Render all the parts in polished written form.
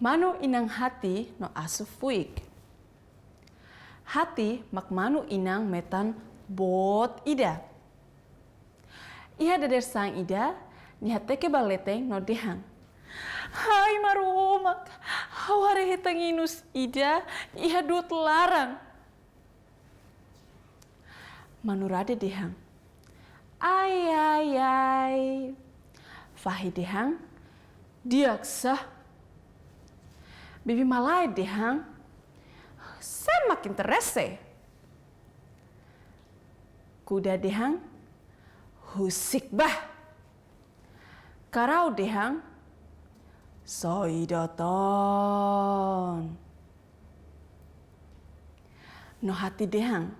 Manu inang hati no asu fuik. Hati mak manu inang metan bot ida. Iha dader sang ida, ni hateke baleteng no dehang. Hai marumak, haware hetang inus ida, iha dut larang. Manurade dehang. Ai ai ai. Fahi dehang, diaksa. Bibi malai dehang, saya makin terese. Kuda dehang, husik bah. Karau dehang, soidoton. No hati dehang,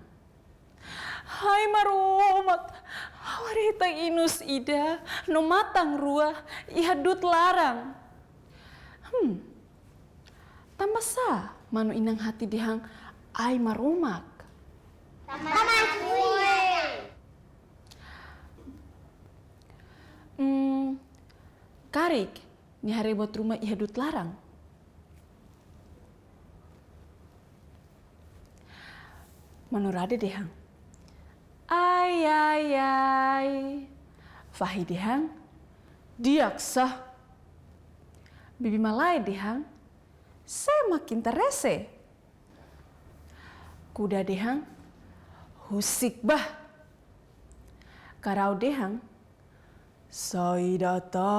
hai marumak, hawarita inus ida, no matang rua, ihadut larang. Tambah sa, manu inang hati dehang, ai marumak. Taman kue. Karik, ni harebot rumah ihadut larang. Manurade dehang. Ai ai ai. Fahi dehang, diaksa. Bibi malai dehang, saya makin terese. Kuda dehang, husik bah. Karau dehang, soidoton.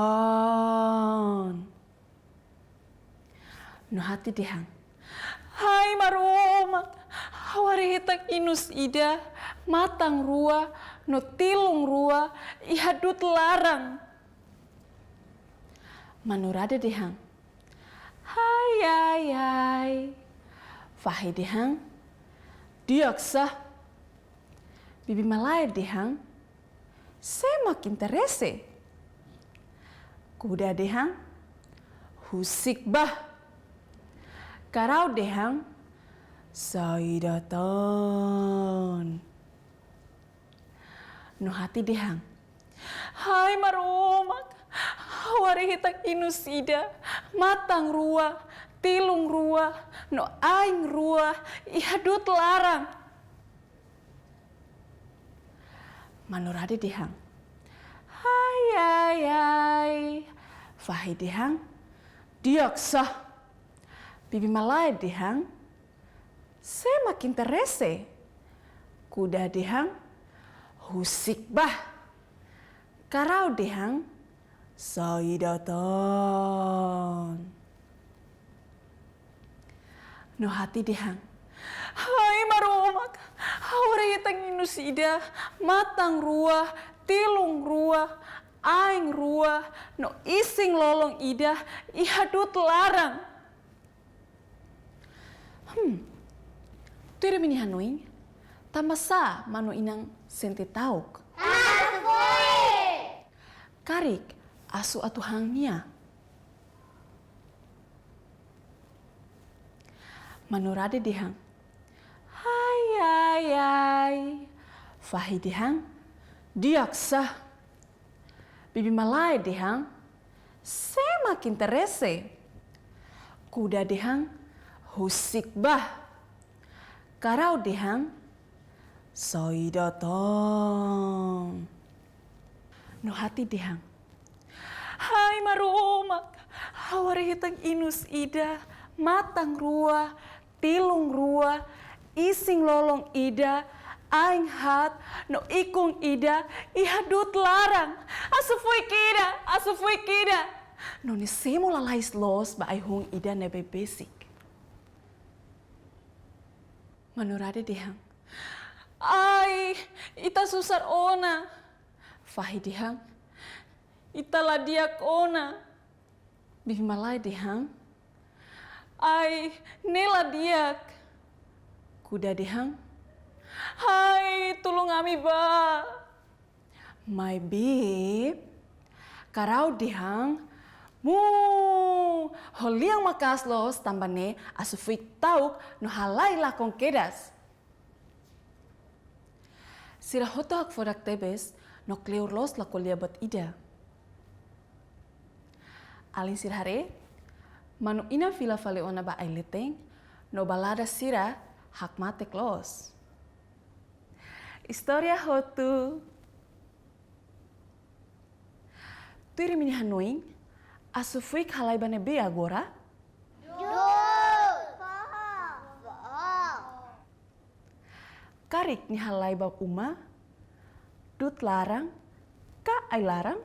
No hati dehang, hai marumak, hawari hitak inus ida, matang rua, no tilung rua, ihadut larang. Manurade dehang, hai ai ai. Fahi dehang, diaksa. Bibi malai dehang, saya makin terese. Kuda dehang, husik bah. Karau dehang, soidoton. No hati dehang, hai marumak, hawari hitak inus ida, matang rua, tilung rua, no aing rua, ihadut larang. Manurade dehang, hai ai ai. Fahi dehang, diaksa. Bibi malai dehang, saya makin terese. Kuda dehang, husik bah. Karau dehang, soidoton. No hati dehang, hai marumak, hawari hitang inus ida, matang rua, tilung rua, aing rua, no ising lolong ida, ihadut larang. Tuire mini hanuing, tamasa manu inang senti tauk. Karik asu atu hangnya. Manurade dehang, hai ai ai. Fahi dehang, diaksa. Bibi malai dehang, saya makin terese. Kuda dehang, husik bah. Karau dehang, soidoton. No hati dehang, hai marumak, hawari hitang inus ida, matang rua, tilung rua, ising lolong ida, aing hat, no ikung ida, ihadut larang. Asufui kida. No ni semo lalais los ba ai hung ida nebe basic. Manurade dehang, ai ita susar ona. Fahi dehang, ita ladiak ona. Bibi malai dehang, ai nela diak. Kuda dehang, hai tulung ami ba. My babe, karau dehang, holiang makas los tambane asufui tauk no halai lakong kedas. Sira hoto hak fodak tebes no kleur los lako liabat ida. Alin sirhare, Manu ina vila vale ona ba ailiteng, no balada sira hak mate klos. Historia hotu. Turi mini hanoing, asu fui kalai bane be agora, karik ni halai ba uma, dut larang, ka ai larang.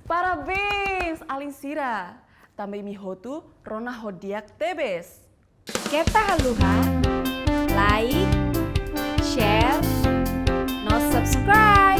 Parabéns, Alin Sira. Também mi hotu rona hodiak tebes. Kita haluha, like, share, no subscribe.